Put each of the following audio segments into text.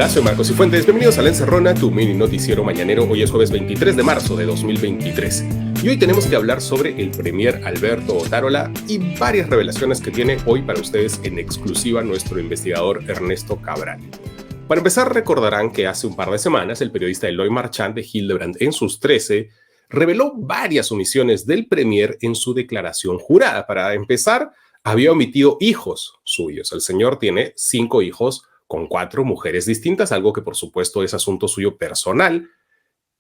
Hola, soy Marcos Cifuentes, bienvenidos a La Encerrona, tu mini noticiero mañanero. Hoy es jueves 23 de marzo de 2023 y hoy tenemos que hablar sobre el premier Alberto Otárola y varias revelaciones que tiene hoy para ustedes en exclusiva nuestro investigador Ernesto Cabral. Para empezar, recordarán que hace un par de semanas el periodista Eloy Marchand de Hildebrand en sus 13 reveló varias omisiones del premier en su declaración jurada. Para empezar, había omitido hijos suyos. El señor tiene 5 hijos con 4 mujeres distintas, algo que por supuesto es asunto suyo personal,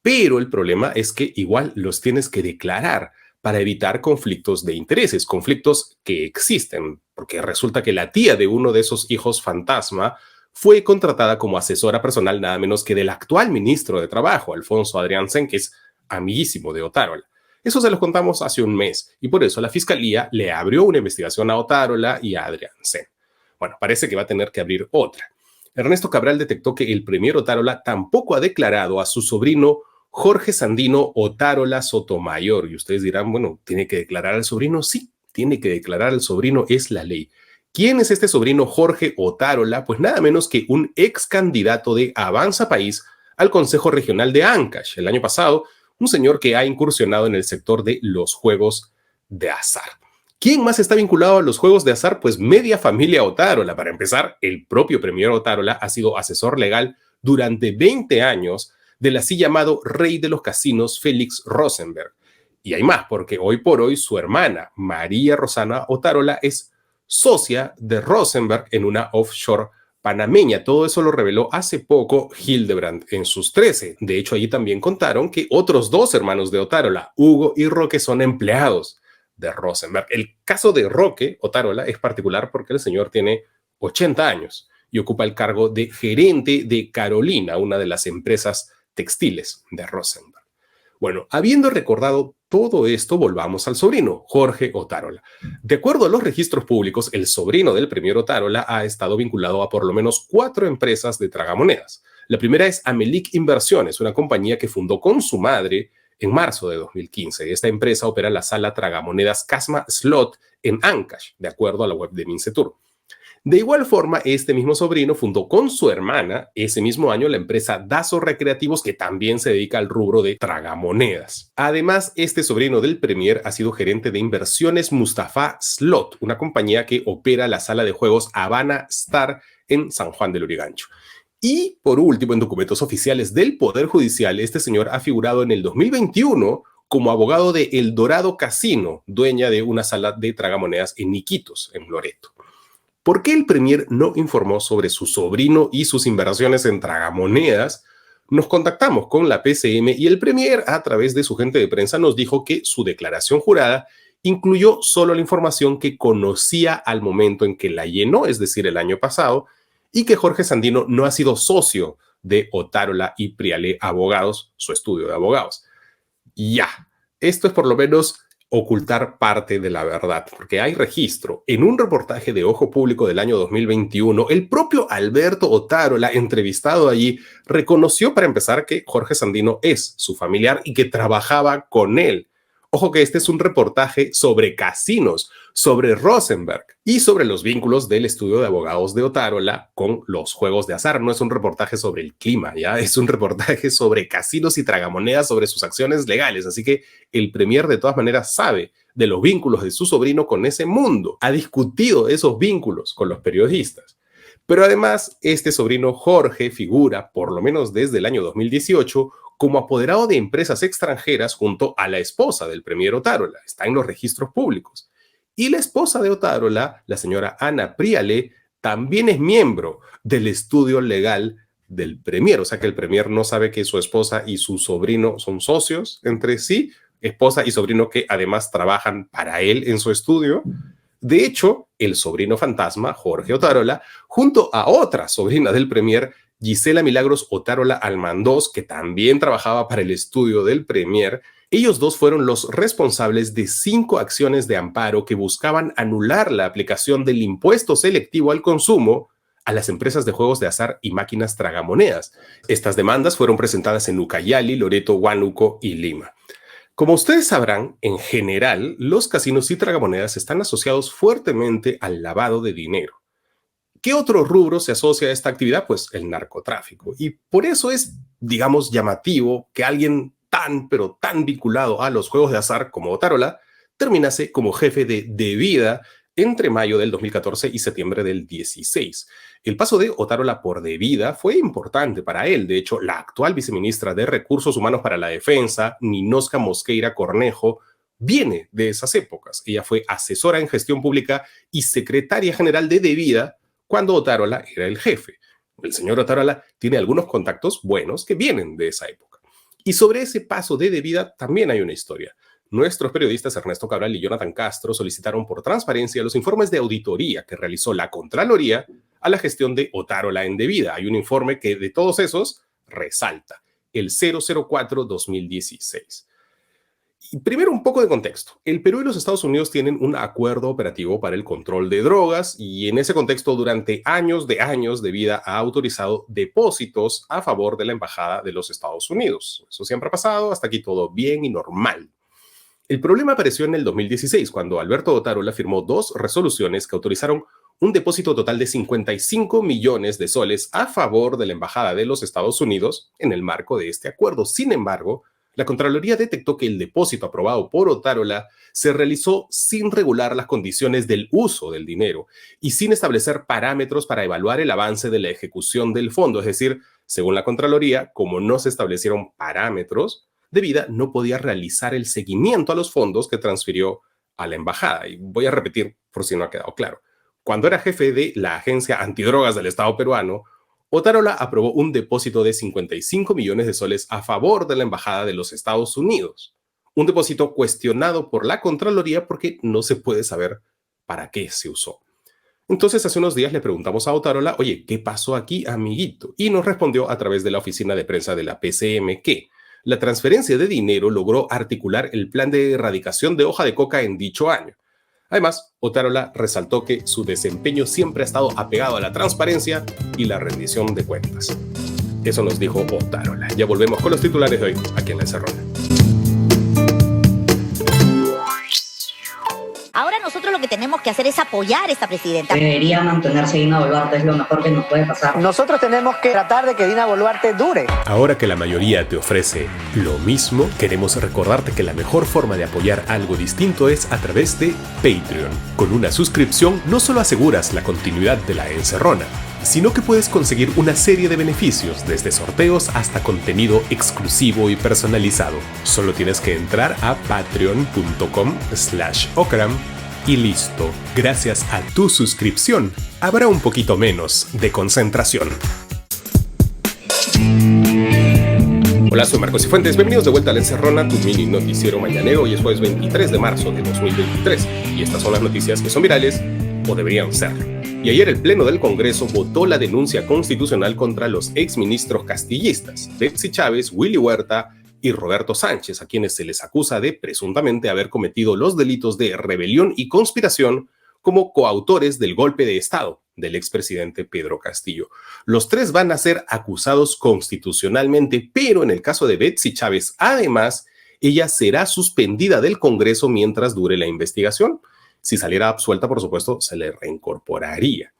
pero el problema es que igual los tienes que declarar para evitar conflictos de intereses, conflictos que existen, porque resulta que la tía de uno de esos hijos fantasma fue contratada como asesora personal nada menos que del actual ministro de Trabajo, Alfonso Adriansen, que es amiguísimo de Otárola. Eso se los contamos hace un mes y por eso la Fiscalía le abrió una investigación a Otárola y a Adriansen. Bueno, parece que va a tener que abrir otra. Ernesto Cabral detectó que el premier Otárola tampoco ha declarado a su sobrino Jorge Sandino Otárola Sotomayor. Y ustedes dirán, bueno, ¿tiene que declarar al sobrino? Sí, tiene que declarar al sobrino, es la ley. ¿Quién es este sobrino Jorge Otárola? Pues nada menos que un ex candidato de Avanza País al Consejo Regional de Ancash. El año pasado, un señor que ha incursionado en el sector de los juegos de azar. ¿Quién más está vinculado a los juegos de azar? Pues media familia Otárola. Para empezar, el propio premier Otárola ha sido asesor legal durante 20 años del así llamado rey de los casinos, Félix Rosenberg. Y hay más, porque hoy por hoy su hermana, María Rosana Otárola, es socia de Rosenberg en una offshore panameña. Todo eso lo reveló hace poco Hildebrand en sus 13. De hecho, allí también contaron que otros 2 hermanos de Otárola, Hugo y Roque, son empleados de Rosenberg. El caso de Roque Otárola es particular porque el señor tiene 80 años y ocupa el cargo de gerente de Carolina, una de las empresas textiles de Rosenberg. Bueno, habiendo recordado todo esto, volvamos al sobrino, Jorge Otárola. De acuerdo a los registros públicos, el sobrino del premier Otárola ha estado vinculado a por lo menos 4 empresas de tragamonedas. La primera es Amelic Inversiones, una compañía que fundó con su madre en marzo de 2015. Esta empresa opera la sala tragamonedas Casma Slot en Ancash, de acuerdo a la web de Mincetur. De igual forma, este mismo sobrino fundó con su hermana ese mismo año la empresa Dazo Recreativos, que también se dedica al rubro de tragamonedas. Además, este sobrino del premier ha sido gerente de inversiones Mustafa Slot, una compañía que opera la sala de juegos Habana Star en San Juan del Lurigancho. Y por último, en documentos oficiales del Poder Judicial, este señor ha figurado en el 2021 como abogado de El Dorado Casino, dueña de una sala de tragamonedas en Iquitos, en Loreto. ¿Por qué el premier no informó sobre su sobrino y sus inversiones en tragamonedas? Nos contactamos con la PCM y el premier, a través de su gente de prensa, nos dijo que su declaración jurada incluyó solo la información que conocía al momento en que la llenó, es decir, el año pasado, y que Jorge Sandino no ha sido socio de Otárola y Priale Abogados, su estudio de abogados. Ya, esto es por lo menos ocultar parte de la verdad, porque hay registro. En un reportaje de Ojo Público del año 2021, el propio Alberto Otárola, entrevistado allí, reconoció para empezar que Jorge Sandino es su familiar y que trabajaba con él. Ojo que este es un reportaje sobre casinos, sobre Rosenberg y sobre los vínculos del estudio de abogados de Otárola con los juegos de azar. No es un reportaje sobre el clima, ¿ya? Es un reportaje sobre casinos y tragamonedas, sobre sus acciones legales. Así que el premier de todas maneras sabe de los vínculos de su sobrino con ese mundo. Ha discutido esos vínculos con los periodistas. Pero además, este sobrino Jorge figura, por lo menos desde el año 2018, como apoderado de empresas extranjeras junto a la esposa del premier Otárola. Está en los registros públicos. Y la esposa de Otárola, la señora Ana Priale, también es miembro del estudio legal del premier. O sea que el premier no sabe que su esposa y su sobrino son socios entre sí, esposa y sobrino que además trabajan para él en su estudio. De hecho, el sobrino fantasma, Jorge Otárola, junto a otra sobrina del premier, Gisela Milagros Otárola Almandós, que también trabajaba para el estudio del premier, ellos 2 fueron los responsables de 5 acciones de amparo que buscaban anular la aplicación del impuesto selectivo al consumo a las empresas de juegos de azar y máquinas tragamonedas. Estas demandas fueron presentadas en Ucayali, Loreto, Huánuco y Lima. Como ustedes sabrán, en general, los casinos y tragamonedas están asociados fuertemente al lavado de dinero. ¿Qué otro rubro se asocia a esta actividad? Pues el narcotráfico. Y por eso es, digamos, llamativo que alguien tan, pero tan vinculado a los juegos de azar como Otárola terminase como jefe de Vida entre mayo del 2014 y septiembre del 16. El paso de Otárola por De Vida fue importante para él. De hecho, la actual viceministra de Recursos Humanos para la Defensa, Ninosca Mosqueira Cornejo, viene de esas épocas. Ella fue asesora en gestión pública y secretaria general de Vida cuando Otárola era el jefe. El señor Otárola tiene algunos contactos buenos que vienen de esa época. Y sobre ese paso de Vida también hay una historia. Nuestros periodistas Ernesto Cabral y Jonathan Castro solicitaron por transparencia los informes de auditoría que realizó la Contraloría a la gestión de Otárola en De Vida. Hay un informe que de todos esos resalta el 004-2016. Y primero, un poco de contexto. El Perú y los Estados Unidos tienen un acuerdo operativo para el control de drogas y en ese contexto, durante años De Vida ha autorizado depósitos a favor de la Embajada de los Estados Unidos. Eso siempre ha pasado, hasta aquí todo bien y normal. El problema apareció en el 2016, cuando Alberto Otárola firmó 2 resoluciones que autorizaron un depósito total de 55 millones de soles a favor de la Embajada de los Estados Unidos en el marco de este acuerdo. Sin embargo, la Contraloría detectó que el depósito aprobado por Otárola se realizó sin regular las condiciones del uso del dinero y sin establecer parámetros para evaluar el avance de la ejecución del fondo. Es decir, según la Contraloría, como no se establecieron parámetros, De Vida no podía realizar el seguimiento a los fondos que transfirió a la embajada. Y voy a repetir por si no ha quedado claro. Cuando era jefe de la Agencia Antidrogas del Estado peruano, Otárola aprobó un depósito de 55 millones de soles a favor de la Embajada de los Estados Unidos. Un depósito cuestionado por la Contraloría porque no se puede saber para qué se usó. Entonces, hace unos días le preguntamos a Otárola, oye, ¿qué pasó aquí, amiguito? Y nos respondió a través de la oficina de prensa de la PCM que la transferencia de dinero logró articular el plan de erradicación de hoja de coca en dicho año. Además, Otárola resaltó que su desempeño siempre ha estado apegado a la transparencia y la rendición de cuentas. Eso nos dijo Otárola. Ya volvemos con los titulares de hoy aquí en La Encerrona. Ahora nosotros lo que tenemos que hacer es apoyar a esta presidenta. Debería mantenerse Dina Boluarte, es lo mejor que nos puede pasar. Nosotros tenemos que tratar de que Dina Boluarte dure. Ahora que la mayoría te ofrece lo mismo, queremos recordarte que la mejor forma de apoyar algo distinto es a través de Patreon. Con una suscripción no solo aseguras la continuidad de La Encerrona, sino que puedes conseguir una serie de beneficios, desde sorteos hasta contenido exclusivo y personalizado. Solo tienes que entrar a patreon.com/Okram y listo. Gracias a tu suscripción, habrá un poquito menos de concentración. Hola, soy Marcos Cifuentes. Bienvenidos de vuelta a La Encerrona, tu mini noticiero mañanero. Hoy es jueves 23 de marzo de 2023 y estas son las noticias que son virales o deberían ser. Y ayer el Pleno del Congreso votó la denuncia constitucional contra los exministros castillistas, Betsy Chávez, Willy Huerta y Roberto Sánchez, a quienes se les acusa de presuntamente haber cometido los delitos de rebelión y conspiración como coautores del golpe de Estado del expresidente Pedro Castillo. Los 3 van a ser acusados constitucionalmente, pero en el caso de Betsy Chávez, además, ella será suspendida del Congreso mientras dure la investigación. Si saliera absuelta, por supuesto, se le reincorporaría.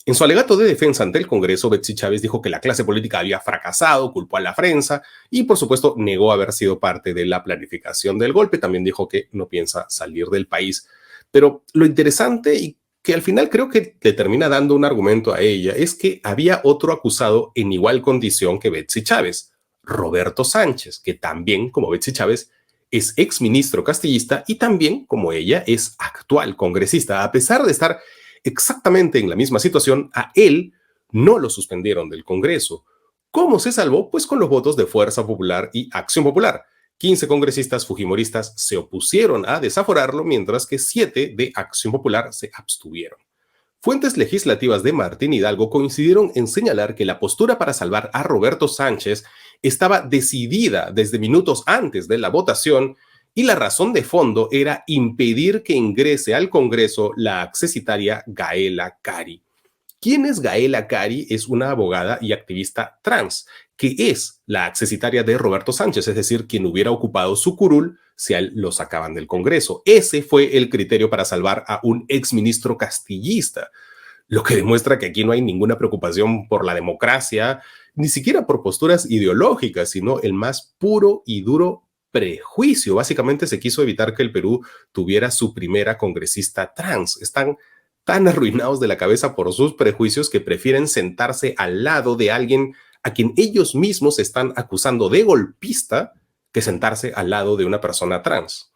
En su alegato de defensa ante el Congreso, Betsy Chávez dijo que la clase política había fracasado, culpó a la prensa y, por supuesto, negó haber sido parte de la planificación del golpe. También dijo que no piensa salir del país. Pero lo interesante y que al final creo que le termina dando un argumento a ella es que había otro acusado en igual condición que Betsy Chávez, Roberto Sánchez, que también, como Betsy Chávez, es exministro castillista y también, como ella, es actual congresista. A pesar de estar exactamente en la misma situación, a él no lo suspendieron del Congreso. ¿Cómo se salvó? Pues con los votos de Fuerza Popular y Acción Popular. 15 congresistas fujimoristas se opusieron a desaforarlo, mientras que 7 de Acción Popular se abstuvieron. Fuentes legislativas de Martín Hidalgo coincidieron en señalar que la postura para salvar a Roberto Sánchez estaba decidida desde minutos antes de la votación y la razón de fondo era impedir que ingrese al Congreso la accesitaria Gaela Cari. ¿Quién es Gaela Cari? Es una abogada y activista trans, que es la accesitaria de Roberto Sánchez, es decir, quien hubiera ocupado su curul si a él lo sacaban del Congreso. Ese fue el criterio para salvar a un exministro castillista. lo que demuestra que aquí no hay ninguna preocupación por la democracia, ni siquiera por posturas ideológicas, sino el más puro y duro prejuicio. Básicamente se quiso evitar que el Perú tuviera su primera congresista trans. Están tan arruinados de la cabeza por sus prejuicios que prefieren sentarse al lado de alguien a quien ellos mismos están acusando de golpista que sentarse al lado de una persona trans.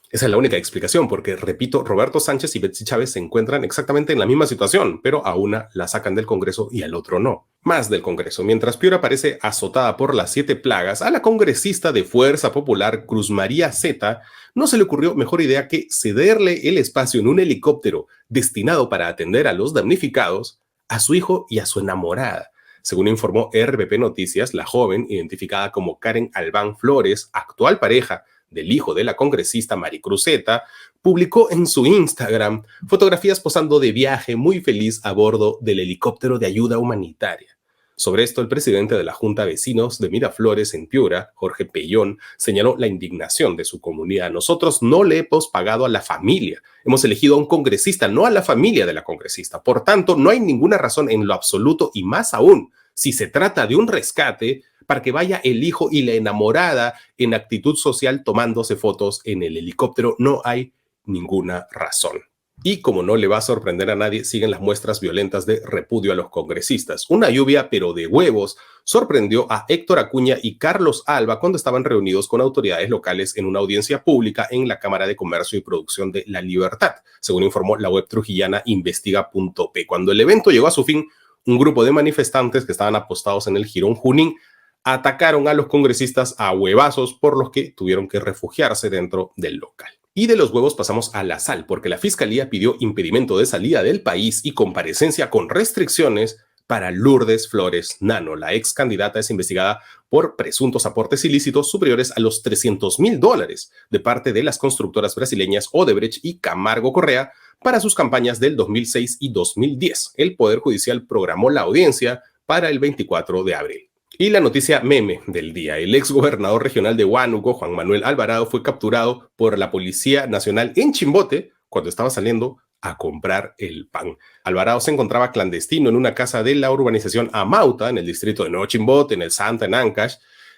Esa es la única explicación, porque, repito, Roberto Sánchez y Betsy Chávez se encuentran exactamente en la misma situación, pero a una la sacan del Congreso y al otro no. Más del Congreso. Mientras Piura parece azotada por las 7 plagas, a la congresista de Fuerza Popular, Cruz María Zeta, no se le ocurrió mejor idea que cederle el espacio en un helicóptero destinado para atender a los damnificados a su hijo y a su enamorada. Según informó RPP Noticias, la joven, identificada como Karen Albán Flores, actual pareja del hijo de la congresista Maricruz Zeta, publicó en su Instagram fotografías posando de viaje muy feliz a bordo del helicóptero de ayuda humanitaria. Sobre esto, el presidente de la Junta de Vecinos de Miraflores en Piura, Jorge Pellón, señaló la indignación de su comunidad. Nosotros no le hemos pagado a la familia, hemos elegido a un congresista, no a la familia de la congresista. Por tanto, no hay ninguna razón en lo absoluto, y más aún, si se trata de un rescate, para que vaya el hijo y la enamorada en actitud social tomándose fotos en el helicóptero. No hay ninguna razón. Y como no le va a sorprender a nadie, siguen las muestras violentas de repudio a los congresistas. Una lluvia, pero de huevos, sorprendió a Héctor Acuña y Carlos Alba cuando estaban reunidos con autoridades locales en una audiencia pública en la Cámara de Comercio y Producción de La Libertad, según informó la web trujillana investiga.p. Cuando el evento llegó a su fin, un grupo de manifestantes que estaban apostados en el Jirón Junín atacaron a los congresistas a huevazos, por los que tuvieron que refugiarse dentro del local. Y de los huevos pasamos a la sal, porque la Fiscalía pidió impedimento de salida del país y comparecencia con restricciones para Lourdes Flores Nano. La ex candidata es investigada por presuntos aportes ilícitos superiores a los $300,000 de parte de las constructoras brasileñas Odebrecht y Camargo Correa para sus campañas del 2006 y 2010. El Poder Judicial programó la audiencia para el 24 de abril. Y la noticia meme del día: el ex gobernador regional de Huánuco, Juan Manuel Alvarado, fue capturado por la Policía Nacional en Chimbote cuando estaba saliendo a comprar el pan. Alvarado se encontraba clandestino en una casa de la urbanización Amauta, en el distrito de Nuevo Chimbote, en el Santa, en Ancash.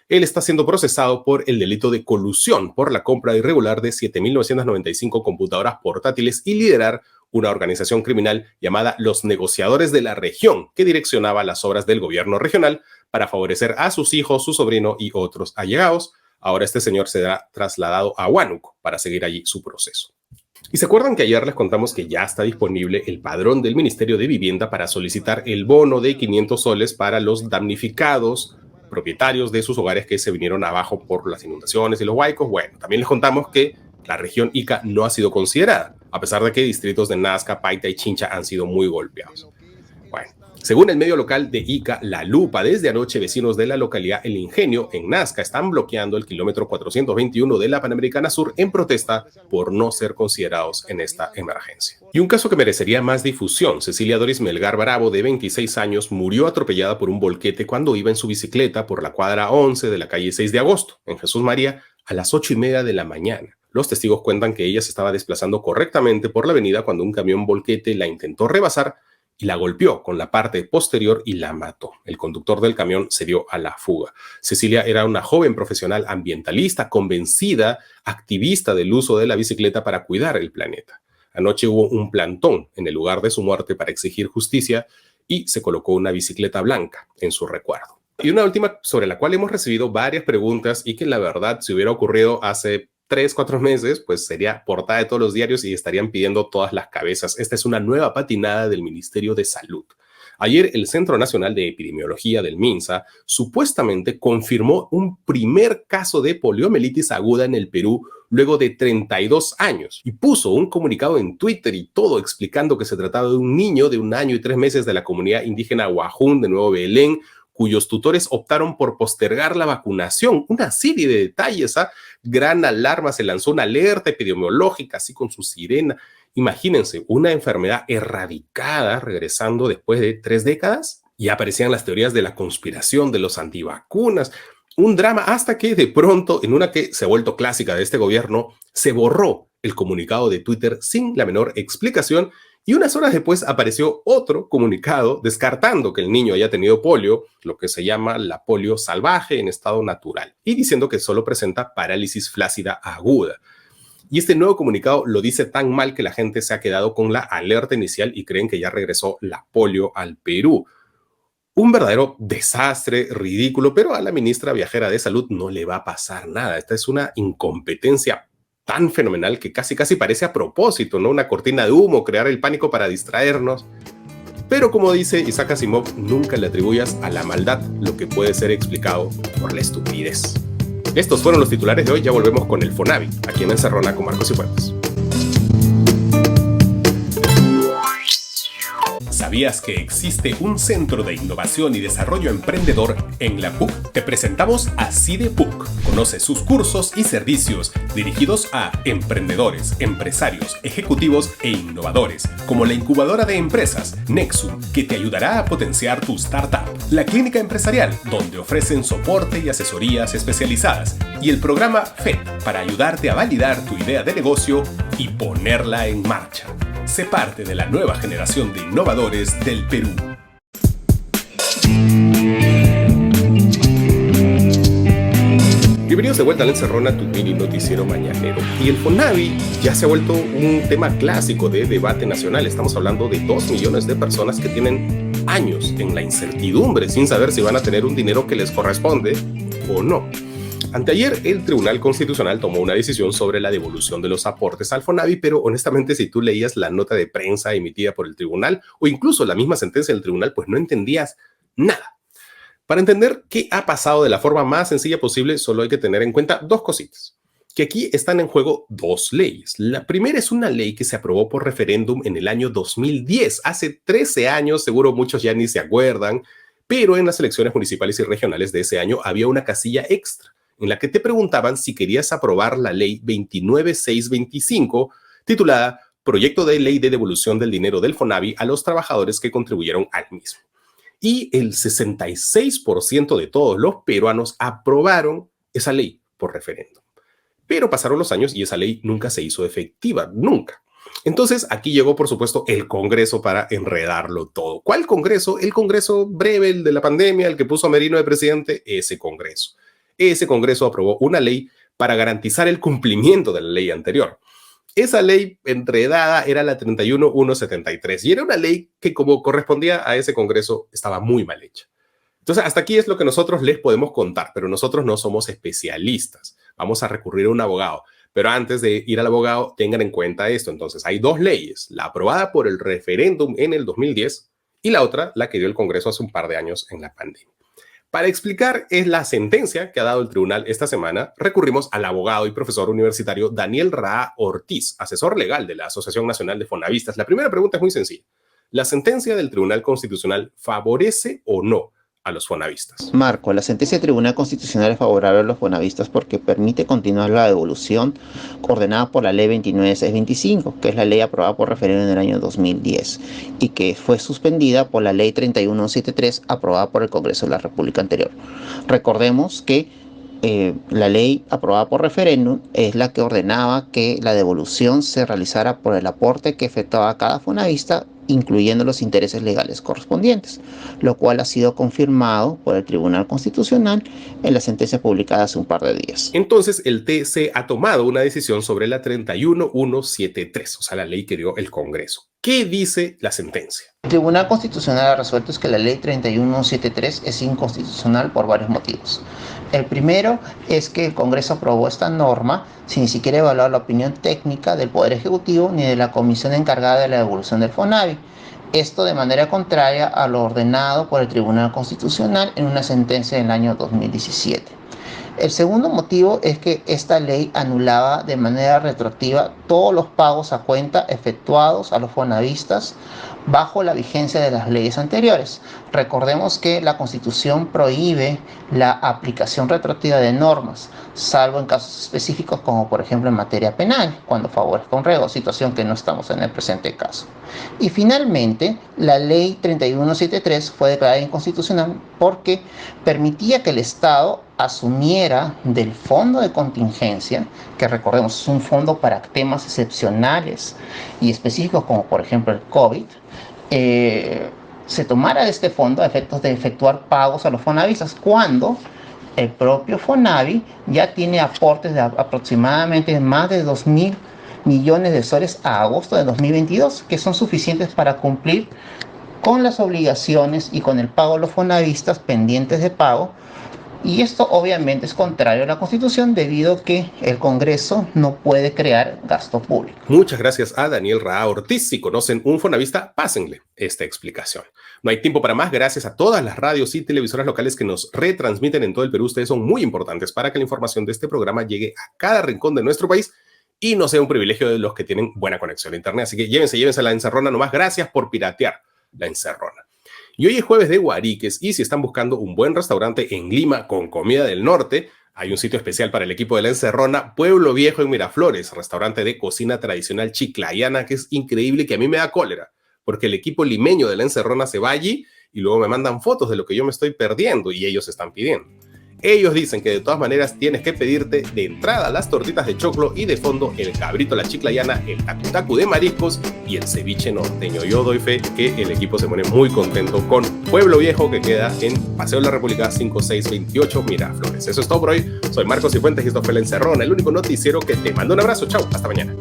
Él está siendo procesado por el delito de colusión por la compra irregular de 7.995 computadoras portátiles y liderar una organización criminal llamada Los Negociadores de la Región, que direccionaba las obras del gobierno regional para favorecer a sus hijos, su sobrino y otros allegados. Ahora este señor será trasladado a Huánuco para seguir allí su proceso. Y se acuerdan que ayer les contamos que ya está disponible el padrón del Ministerio de Vivienda para solicitar el bono de 500 soles para los damnificados, propietarios de sus hogares que se vinieron abajo por las inundaciones y los huaicos. Bueno, también les contamos que la región Ica no ha sido considerada, a pesar de que distritos de Nazca, Paita y Chincha han sido muy golpeados. Bueno, según el medio local de Ica, La Lupa, desde anoche vecinos de la localidad El Ingenio, en Nazca, están bloqueando el kilómetro 421 de la Panamericana Sur en protesta por no ser considerados en esta emergencia. Y un caso que merecería más difusión: Cecilia Doris Melgar Bravo, de 26 años, murió atropellada por un volquete cuando iba en su bicicleta por la cuadra 11 de la calle 6 de agosto, en Jesús María, a las 8:30 de la mañana. Los testigos cuentan que ella se estaba desplazando correctamente por la avenida cuando un camión volquete la intentó rebasar y la golpeó con la parte posterior y la mató. El conductor del camión se dio a la fuga. Cecilia era una joven profesional ambientalista, convencida, activista del uso de la bicicleta para cuidar el planeta. Anoche hubo un plantón en el lugar de su muerte para exigir justicia y se colocó una bicicleta blanca en su recuerdo. Y una última sobre la cual hemos recibido varias preguntas y que la verdad, si hubiera ocurrido hace 3-4 meses, pues sería portada de todos los diarios y estarían pidiendo todas las cabezas. Esta es una nueva patinada del Ministerio de Salud. Ayer el Centro Nacional de Epidemiología del MINSA supuestamente confirmó un primer caso de poliomielitis aguda en el Perú luego de 32 años y puso un comunicado en Twitter y todo explicando que se trataba de un niño de 1 año y 3 meses de la comunidad indígena Huajún de Nuevo Belén, cuyos tutores optaron por postergar la vacunación. Una serie de detalles, gran alarma, se lanzó una alerta epidemiológica así con su sirena. Imagínense, una enfermedad erradicada regresando después de 3 décadas. Ya aparecían las teorías de la conspiración de los antivacunas. Un drama hasta que de pronto, en una que se ha vuelto clásica de este gobierno, se borró el comunicado de Twitter sin la menor explicación Y unas horas después apareció otro comunicado descartando que el niño haya tenido polio, lo que se llama la polio salvaje en estado natural, y diciendo que solo presenta parálisis flácida aguda. Y este nuevo comunicado lo dice tan mal que la gente se ha quedado con la alerta inicial y creen que ya regresó la polio al Perú. Un verdadero desastre, ridículo, pero a la ministra viajera de Salud no le va a pasar nada. Esta es una incompetencia tan fenomenal que casi parece a propósito, ¿no? Una cortina de humo, crear el pánico para distraernos. Pero como dice Isaac Asimov, nunca le atribuyas a la maldad lo que puede ser explicado por la estupidez. Estos fueron los titulares de hoy. Ya volvemos con el Fonavi, aquí en Encerrona con Marcos y Fuentes. ¿Sabías que existe un centro de innovación y desarrollo emprendedor en la PUC? Te presentamos a CIDE PUC. Conoce sus cursos y servicios dirigidos a emprendedores, empresarios, ejecutivos e innovadores, como la incubadora de empresas Nexum, que te ayudará a potenciar tu startup, la clínica empresarial, donde ofrecen soporte y asesorías especializadas, y el programa FED, para ayudarte a validar tu idea de negocio y ponerla en marcha. Sé parte de la nueva generación de innovadores del Perú. Bienvenidos de vuelta a La Encerrona, tu mini noticiero mañanero. Y el Fonavi ya se ha vuelto un tema clásico de debate nacional. Estamos hablando de 2 millones de personas que tienen años en la incertidumbre sin saber si van a tener un dinero que les corresponde o no. Anteayer, el Tribunal Constitucional tomó una decisión sobre la devolución de los aportes al Fonavi, pero honestamente, si tú leías la nota de prensa emitida por el tribunal o incluso la misma sentencia del tribunal, pues no entendías nada. Para entender qué ha pasado de la forma más sencilla posible, solo hay que tener en cuenta 2 cositas. Que aquí están en juego 2 leyes. La primera es una ley que se aprobó por referéndum en el año 2010, hace 13 años, seguro muchos ya ni se acuerdan, pero en las elecciones municipales y regionales de ese año había una casilla extra en la que te preguntaban si querías aprobar la ley 29625, titulada Proyecto de Ley de Devolución del Dinero del Fonavi a los trabajadores que contribuyeron al mismo. Y el 66% de todos los peruanos aprobaron esa ley por referéndum. Pero pasaron los años y esa ley nunca se hizo efectiva, nunca. Entonces aquí llegó, por supuesto, el Congreso para enredarlo todo. ¿Cuál Congreso? El Congreso breve, el de la pandemia, el que puso a Merino de presidente, ese Congreso. Ese Congreso aprobó una ley para garantizar el cumplimiento de la ley anterior. Esa ley enredada era la 31173 y era una ley que, como correspondía a ese Congreso, estaba muy mal hecha. Entonces, hasta aquí es lo que nosotros les podemos contar, pero nosotros no somos especialistas. Vamos a recurrir a un abogado. Pero antes de ir al abogado, tengan en cuenta esto. Entonces, hay 2 leyes, la aprobada por el referéndum en el 2010 y la otra, la que dio el Congreso hace un par de años en la pandemia. Para explicar es la sentencia que ha dado el tribunal esta semana, recurrimos al abogado y profesor universitario Daniel Raa Ortiz, asesor legal de la Asociación Nacional de Fonavistas. La primera pregunta es muy sencilla. ¿La sentencia del Tribunal Constitucional favorece o no a los fonavistas? Marco, la sentencia del Tribunal Constitucional es favorable a los fonavistas porque permite continuar la devolución ordenada por la ley 29625, que es la ley aprobada por referéndum en el año 2010 y que fue suspendida por la ley 31173 aprobada por el Congreso de la República anterior. Recordemos que la ley aprobada por referéndum es la que ordenaba que la devolución se realizara por el aporte que efectuaba cada fonavista, incluyendo los intereses legales correspondientes, lo cual ha sido confirmado por el Tribunal Constitucional en la sentencia publicada hace un par de días. Entonces, el TC ha tomado una decisión sobre la 31173, o sea, la ley que dio el Congreso. ¿Qué dice la sentencia? El Tribunal Constitucional ha resuelto que la ley 31173 es inconstitucional por varios motivos. El primero es que el Congreso aprobó esta norma sin ni siquiera evaluar la opinión técnica del Poder Ejecutivo ni de la comisión encargada de la devolución del Fonavi. Esto de manera contraria a lo ordenado por el Tribunal Constitucional en una sentencia del año 2017. El segundo motivo es que esta ley anulaba de manera retroactiva todos los pagos a cuenta efectuados a los fonavistas bajo la vigencia de las leyes anteriores. Recordemos que la Constitución prohíbe la aplicación retroactiva de normas, salvo en casos específicos como por ejemplo en materia penal, cuando favorezca un reo, situación que no estamos en el presente caso. Y finalmente, la ley 31173 fue declarada inconstitucional porque permitía que el Estado asumiera del fondo de contingencia, que recordemos es un fondo para temas excepcionales y específicos como por ejemplo el COVID, se tomara de este fondo a efectos de efectuar pagos a los fonavistas, cuando el propio Fonavi ya tiene aportes de aproximadamente más de 2.000 millones de soles a agosto de 2022, que son suficientes para cumplir con las obligaciones y con el pago de los fonavistas pendientes de pago. Y esto obviamente es contrario a la Constitución, debido a que el Congreso no puede crear gasto público. Muchas gracias a Daniel Raa Ortiz. Si conocen un fonavista, pásenle esta explicación. No hay tiempo para más. Gracias a todas las radios y televisoras locales que nos retransmiten en todo el Perú. Ustedes son muy importantes para que la información de este programa llegue a cada rincón de nuestro país y no sea un privilegio de los que tienen buena conexión a internet. Así que llévense la encerrona nomás. Gracias por piratear la encerrona. Y hoy es jueves de Guariques, y si están buscando un buen restaurante en Lima con comida del norte, hay un sitio especial para el equipo de la encerrona, Pueblo Viejo en Miraflores, restaurante de cocina tradicional chiclayana, que es increíble, que a mí me da cólera, porque el equipo limeño de la encerrona se va allí y luego me mandan fotos de lo que yo me estoy perdiendo y ellos están pidiendo. Ellos dicen que de todas maneras tienes que pedirte de entrada las tortitas de choclo y de fondo el cabrito a la chiclayana, el tacu-tacu de mariscos y el ceviche norteño. Yo doy fe que el equipo se pone muy contento con Pueblo Viejo, que queda en Paseo de la República 5628 Miraflores. Eso es todo por hoy. Soy Marcos Cifuentes y esto fue La Encerrona, el único noticiero que te manda un abrazo. Chau, hasta mañana.